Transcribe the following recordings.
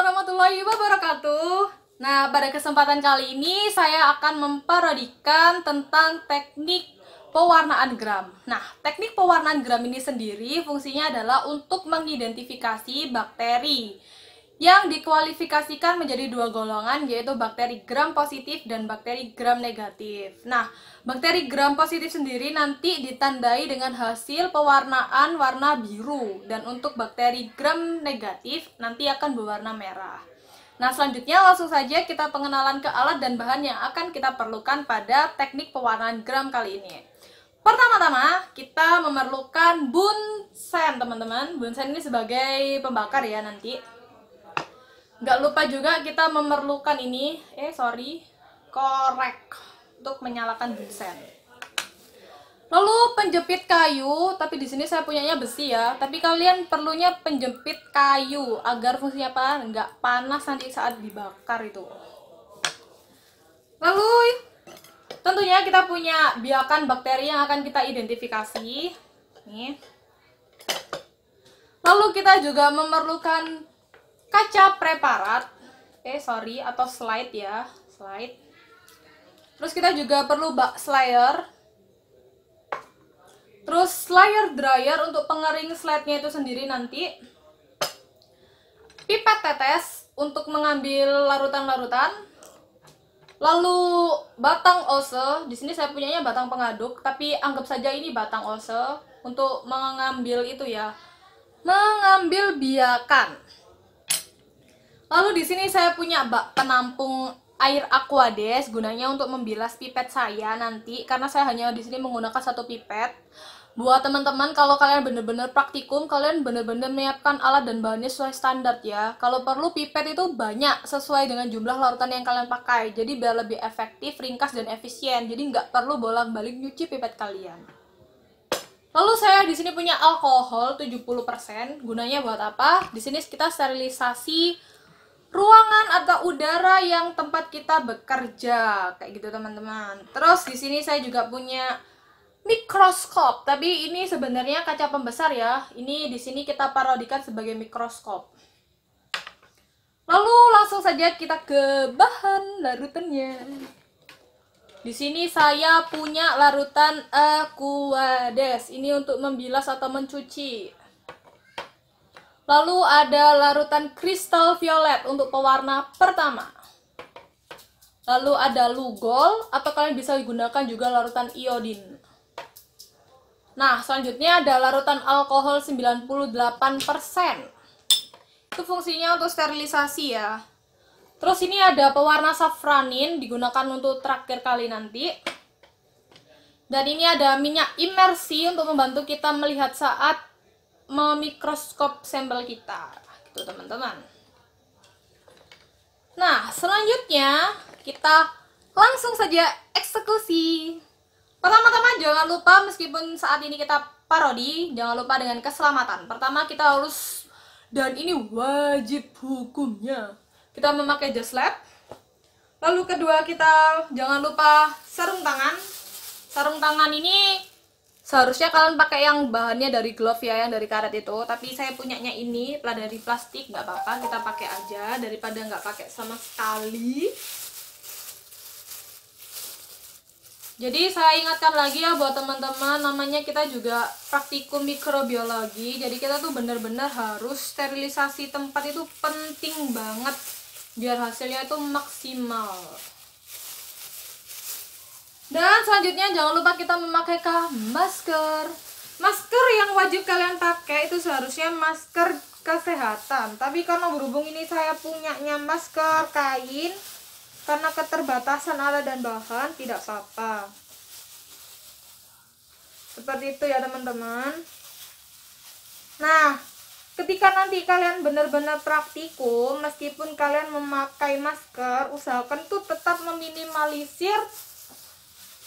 warahmatullahi wabarakatuh. Nah, pada kesempatan kali ini saya akan memparodikan tentang teknik pewarnaan gram. Nah, teknik pewarnaan gram ini sendiri fungsinya adalah untuk mengidentifikasi bakteri yang dikualifikasikan menjadi dua golongan, yaitu bakteri gram positif dan bakteri gram negatif. Nah, bakteri gram positif sendiri nanti ditandai dengan hasil pewarnaan warna biru, dan untuk bakteri gram negatif nanti akan berwarna merah. Nah, selanjutnya langsung saja kita pengenalan ke alat dan bahan yang akan kita perlukan pada teknik pewarnaan gram kali ini. Pertama-tama kita memerlukan bunsen, teman-teman. Bunsen ini sebagai pembakar ya nanti. Nggak lupa juga kita memerlukan ini, korek untuk menyalakan bunsen. Lalu penjepit kayu, tapi di sini saya punyanya besi ya. Tapi kalian perlunya penjepit kayu agar fungsinya apa? Nggak panas nanti saat dibakar itu. Lalu tentunya kita punya biakan bakteri yang akan kita identifikasi. Nih. Lalu kita juga memerlukan kaca preparat, atau slide ya, slide. Terus kita juga perlu bak slayer. Terus slayer dryer untuk pengering slide-nya itu sendiri nanti. Pipet tetes untuk mengambil larutan-larutan. Lalu batang ose, di sini saya punyanya batang pengaduk, tapi anggap saja ini batang ose untuk mengambil itu ya, mengambil biakan. Lalu di sini saya punya bak penampung air Aquades, gunanya untuk membilas pipet saya nanti, karena saya hanya di sini menggunakan satu pipet. Buat teman-teman, kalau kalian bener-bener praktikum, kalian bener-bener menyiapkan alat dan bahannya sesuai standar ya. Kalau perlu pipet itu banyak sesuai dengan jumlah larutan yang kalian pakai, jadi biar lebih efektif, ringkas dan efisien. Jadi nggak perlu bolak-balik nyuci pipet kalian. Lalu saya di sini punya alkohol 70%. Gunanya buat apa? Di sini kita sterilisasi ruangan atau udara yang tempat kita bekerja, kayak gitu teman-teman. Terus di sini saya juga punya mikroskop, tapi ini sebenarnya kaca pembesar ya. Ini di sini kita parodikan sebagai mikroskop. Lalu langsung saja kita ke bahan larutannya. Di sini saya punya larutan Aquades. Ini untuk membilas atau mencuci. Lalu ada larutan kristal violet untuk pewarna pertama. Lalu ada Lugol, atau kalian bisa gunakan juga larutan iodin. Nah, selanjutnya ada larutan alkohol 98%. Itu fungsinya untuk sterilisasi ya. Terus ini ada pewarna safranin, digunakan untuk terakhir kali nanti. Dan ini ada minyak imersi untuk membantu kita melihat saat memikroskop sampel kita, gitu teman-teman. Nah, selanjutnya kita langsung saja eksekusi. Pertama-tama jangan lupa, meskipun saat ini kita parodi, jangan lupa dengan keselamatan. Pertama kita harus, dan ini wajib hukumnya, kita memakai jas lab. Lalu kedua kita jangan lupa sarung tangan. Sarung tangan ini seharusnya kalian pakai yang bahannya dari glove ya, yang dari karet itu. Tapi saya punyanya ini dari plastik, nggak apa-apa, kita pakai aja daripada nggak pakai sama sekali. Jadi saya ingatkan lagi ya buat teman-teman, namanya kita juga praktikum mikrobiologi. Jadi kita tuh bener-bener harus sterilisasi tempat, itu penting banget biar hasilnya itu maksimal. Dan selanjutnya jangan lupa kita memakai masker. Masker yang wajib kalian pakai itu seharusnya masker kesehatan. Tapi karena berhubung ini saya punyanya masker kain, karena keterbatasan alat dan bahan, tidak apa-apa. Seperti itu ya teman-teman. Nah, ketika nanti kalian benar-benar praktikum, meskipun kalian memakai masker, usahakan tuh tetap meminimalisir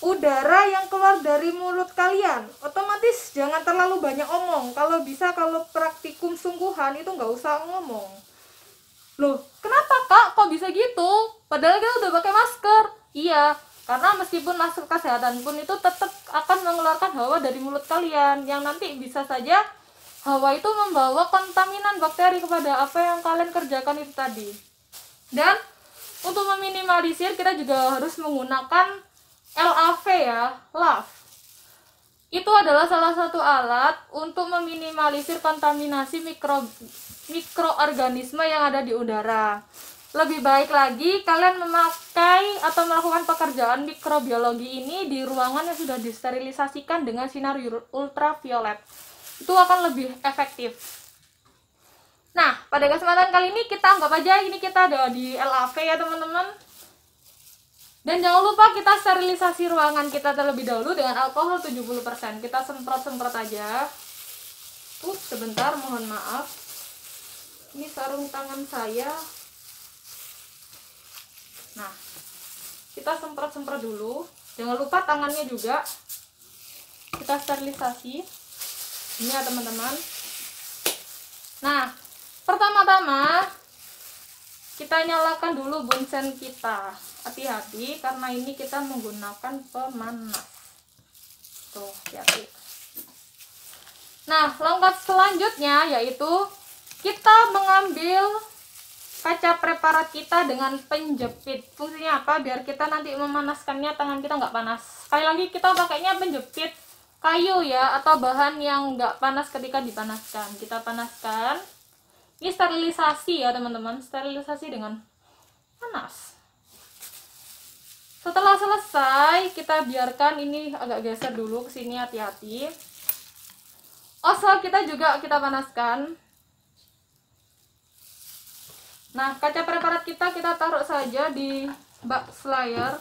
udara yang keluar dari mulut kalian. Otomatis jangan terlalu banyak omong. Kalau bisa, kalau praktikum sungguhan itu nggak usah ngomong. Loh, kenapa kak kok bisa gitu? Padahal kita udah pakai masker. Iya, karena meskipun masker kesehatan pun itu tetap akan mengeluarkan hawa dari mulut kalian, yang nanti bisa saja hawa itu membawa kontaminan bakteri kepada apa yang kalian kerjakan itu tadi. Dan untuk meminimalisir kita juga harus menggunakan LAV ya, LAV. Itu adalah salah satu alat untuk meminimalisir kontaminasi mikroorganisme yang ada di udara. Lebih baik lagi kalian memakai atau melakukan pekerjaan mikrobiologi ini di ruangan yang sudah disterilisasikan dengan sinar ultraviolet. Itu akan lebih efektif. Nah, pada kesempatan kali ini kita anggap aja ini kita ada di LAV ya teman-teman. Dan jangan lupa kita sterilisasi ruangan kita terlebih dahulu dengan alkohol 70%. Kita semprot-semprot aja. Sebentar, mohon maaf. Ini sarung tangan saya. Nah, kita semprot-semprot dulu. Jangan lupa tangannya juga kita sterilisasi. Ini ya teman-teman. Nah, pertama-tama kita nyalakan dulu bunsen kita. Hati-hati karena ini kita menggunakan pemanas. Tuh, hati-hati. Nah, langkah selanjutnya yaitu kita mengambil kaca preparat kita dengan penjepit. Fungsinya apa? Biar kita nanti memanaskannya tangan kita nggak panas. Sekali lagi kita pakainya penjepit kayu ya, atau bahan yang nggak panas ketika dipanaskan. Kita panaskan. Ini sterilisasi ya teman-teman, sterilisasi dengan panas. Setelah selesai, kita biarkan ini agak geser dulu ke sini, hati-hati. Osel kita juga kita panaskan. Nah, kaca preparat kita taruh saja di bak slayer.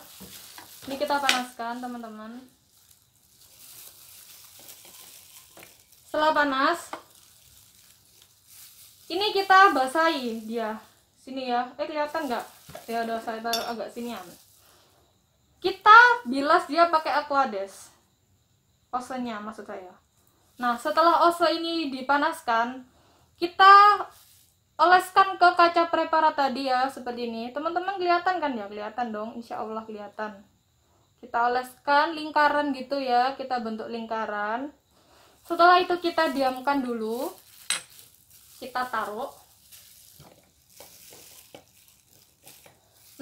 Ini kita panaskan, teman-teman. Setelah panas, ini kita basahi dia. Sini ya. Kelihatan nggak? Ya udah, saya taruh agak sinian. Kita bilas dia pakai Aquades. Osenya maksud saya. Nah, setelah ose ini dipanaskan, kita oleskan ke kaca preparat tadi ya, seperti ini. Teman-teman kelihatan kan ya? Kelihatan dong, insya Allah kelihatan. Kita oleskan lingkaran gitu ya, kita bentuk lingkaran. Setelah itu kita diamkan dulu. Kita taruh.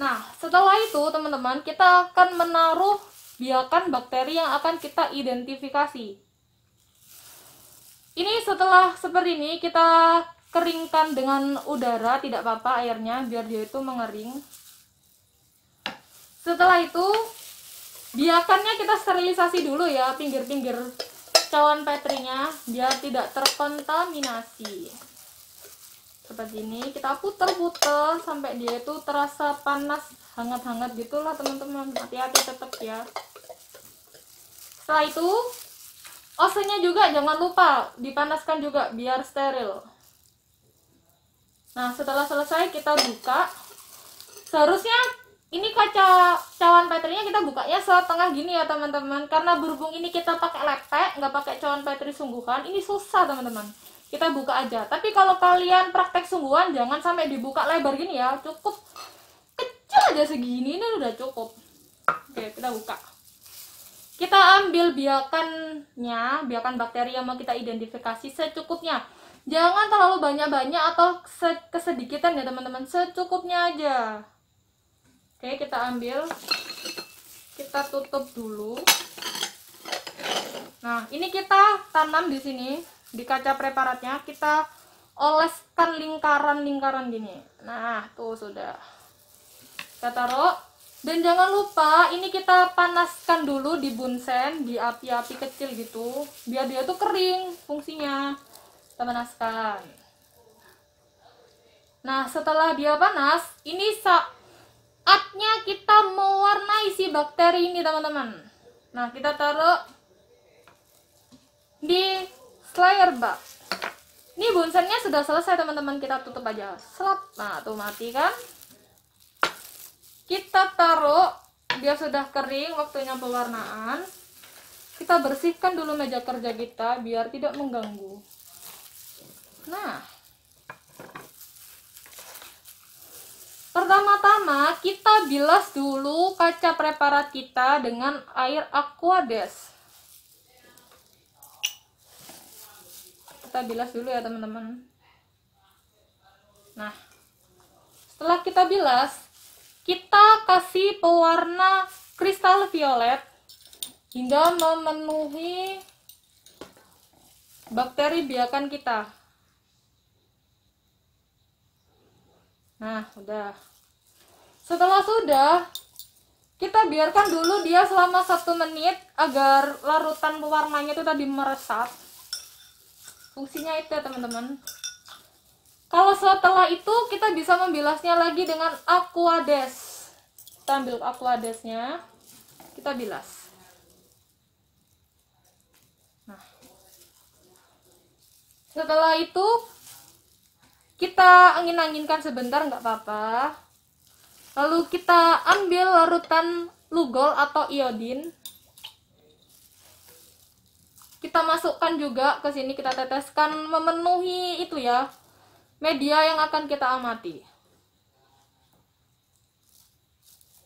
Nah, setelah itu teman-teman, kita akan menaruh biakan bakteri yang akan kita identifikasi. Ini setelah seperti ini, kita keringkan dengan udara, tidak apa-apa airnya, biar dia itu mengering. Setelah itu, biakannya kita sterilisasi dulu ya, pinggir-pinggir cawan petrinya, biar tidak terkontaminasi. Seperti ini, kita puter-puter sampai dia itu terasa panas, hangat-hangat gitulah teman-teman. Hati-hati tetap ya. Setelah itu, osenya juga jangan lupa dipanaskan juga biar steril. Nah, setelah selesai kita buka. Seharusnya ini kaca cawan petrinya kita bukanya setengah gini ya teman-teman. Karena berhubung ini kita pakai lepek, nggak pakai cawan petri sungguhan, ini susah teman-teman. Kita buka aja. Tapi kalau kalian praktek sungguhan, jangan sampai dibuka lebar gini ya. Cukup kecil aja segini, ini udah cukup. Oke, kita buka. Kita ambil biakannya, biakan bakteri yang mau kita identifikasi secukupnya. Jangan terlalu banyak-banyak atau kesedikitan ya teman-teman. Secukupnya aja. Oke, kita ambil. Kita tutup dulu. Nah, ini kita tanam di sini. Di kaca preparatnya kita oleskan lingkaran-lingkaran gini. Nah, tuh sudah. Kita taruh. Dan jangan lupa ini kita panaskan dulu di bunsen, di api-api kecil gitu, biar dia tuh kering fungsinya. Kita panaskan. Nah, setelah dia panas, ini saatnya kita mewarnai si bakteri ini teman-teman. Nah, kita taruh di slayer bak. Ini bunsennya sudah selesai teman-teman, kita tutup aja. Selap. Nah, tuh mati kan? Kita taruh, dia sudah kering, waktunya pewarnaan. Kita bersihkan dulu meja kerja kita biar tidak mengganggu. Nah, pertama-tama kita bilas dulu kaca preparat kita dengan air Aquades. Kita kita bilas dulu ya teman-teman. Nah, setelah kita bilas, kita kasih pewarna kristal violet hingga memenuhi bakteri biakan kita. Nah, udah. Setelah sudah, kita biarkan dulu dia selama 1 menit agar larutan pewarnanya itu tadi meresap. Fungsinya itu ya teman-teman. Kalau setelah itu kita bisa membilasnya lagi dengan Aquades. Kita ambil Aquadesnya, kita bilas. Nah, setelah itu kita angin-anginkan sebentar, nggak apa-apa. Lalu kita ambil larutan Lugol atau iodin. Kita masukkan juga ke sini, kita teteskan memenuhi itu ya, media yang akan kita amati.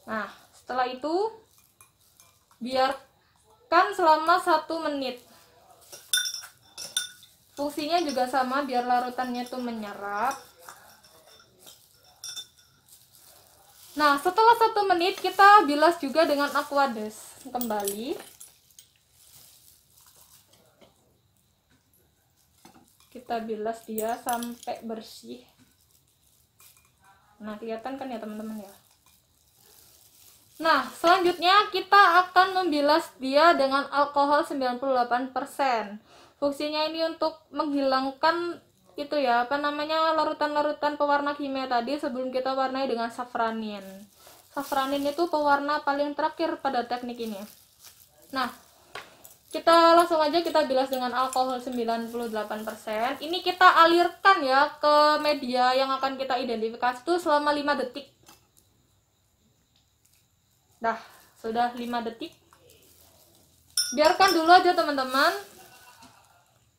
Nah, setelah itu biarkan selama 1 menit. Fungsinya juga sama, biar larutannya itu menyerap. Nah, setelah 1 menit kita bilas juga dengan Aquades kembali. Kita bilas dia sampai bersih. Nah, kelihatan kan ya teman-teman ya. Nah, selanjutnya kita akan membilas dia dengan alkohol 98%. Fungsinya ini untuk menghilangkan itu ya, apa namanya, larutan-larutan pewarna kimia tadi sebelum kita warnai dengan safranin. Safranin itu pewarna paling terakhir pada teknik ini. Nah, kita langsung aja kita bilas dengan alkohol 98%. Ini kita alirkan ya ke media yang akan kita identifikasi itu selama 5 detik. Dah, sudah 5 detik. Biarkan dulu aja teman-teman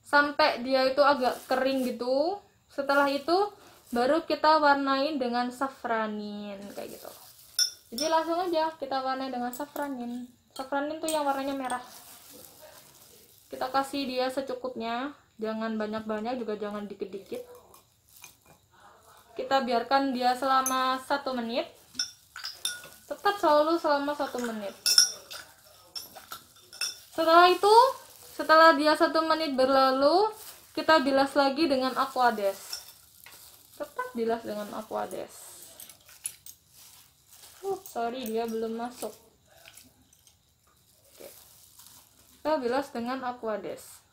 sampai dia itu agak kering gitu. Setelah itu baru kita warnain dengan safranin kayak gitu. Jadi langsung aja kita warnai dengan safranin. Safranin tuh yang warnanya merah. Kita kasih dia secukupnya, jangan banyak-banyak juga jangan dikit-dikit. Kita biarkan dia selama 1 menit. Tetap selalu selama 1 menit. Setelah itu, setelah dia 1 menit berlalu, kita bilas lagi dengan Aquades. Tetap bilas dengan Aquades. Sorry, dia belum masuk. Oke. Kita bilas dengan Aquades.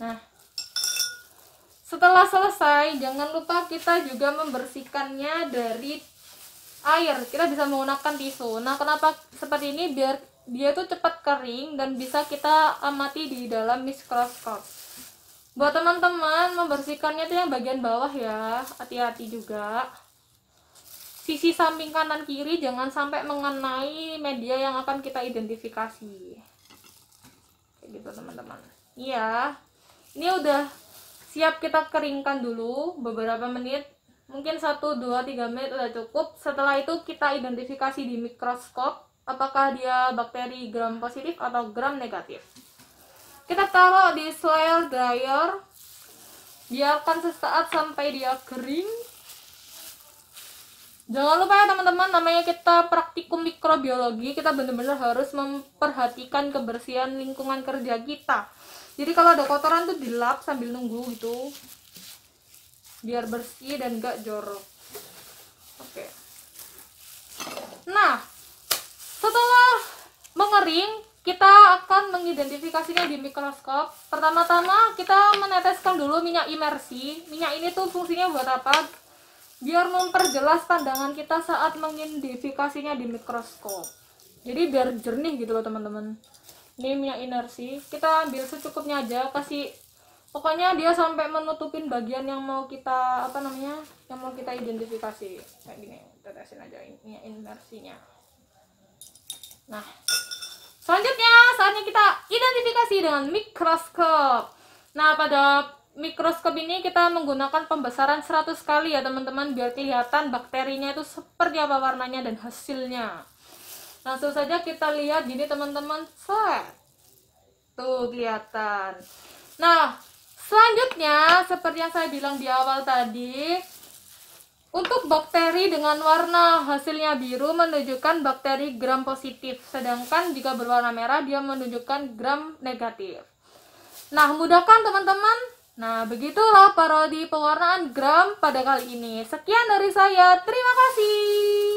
Nah, setelah selesai, jangan lupa kita juga membersihkannya dari air. Kita bisa menggunakan tisu. Nah, kenapa seperti ini? Biar dia tuh cepat kering dan bisa kita amati di dalam mikroskop. Buat teman-teman, membersihkannya tuh yang bagian bawah ya. Hati-hati juga. Sisi samping kanan kiri jangan sampai mengenai media yang akan kita identifikasi. Kayak gitu teman-teman. Iya. Ini udah siap kita keringkan dulu beberapa menit, mungkin 1, 2, 3 menit udah cukup. Setelah itu kita identifikasi di mikroskop apakah dia bakteri gram positif atau gram negatif. Kita taruh di slayer dryer, biarkan sesaat sampai dia kering. Jangan lupa ya teman-teman, namanya kita praktikum mikrobiologi, kita benar-benar harus memperhatikan kebersihan lingkungan kerja kita. Jadi kalau ada kotoran tuh dilap sambil nunggu gitu, biar bersih dan gak jorok. Oke. Nah, setelah mengering, kita akan mengidentifikasinya di mikroskop. Pertama-tama kita meneteskan dulu minyak imersi. Minyak ini tuh fungsinya buat apa? Biar memperjelas pandangan kita saat mengidentifikasinya di mikroskop. Jadi biar jernih gitu loh teman-teman. Ini minyak inersi, kita ambil secukupnya aja, kasih pokoknya dia sampai menutupin bagian yang mau kita yang mau kita identifikasi. Kayak gini, tetesin aja minyak inersinya. Nah, selanjutnya saatnya kita identifikasi dengan mikroskop. Nah, pada mikroskop ini kita menggunakan pembesaran 100 kali ya teman-teman, biar kelihatan bakterinya itu seperti apa warnanya dan hasilnya. Langsung saja kita lihat gini teman-teman. Set. Tuh kelihatan. Nah, selanjutnya seperti yang saya bilang di awal tadi, untuk bakteri dengan warna hasilnya biru menunjukkan bakteri gram positif, sedangkan jika berwarna merah dia menunjukkan gram negatif. Nah, mudah kan teman-teman? Nah, begitulah parodi pewarnaan gram pada kali ini. Sekian dari saya, terima kasih.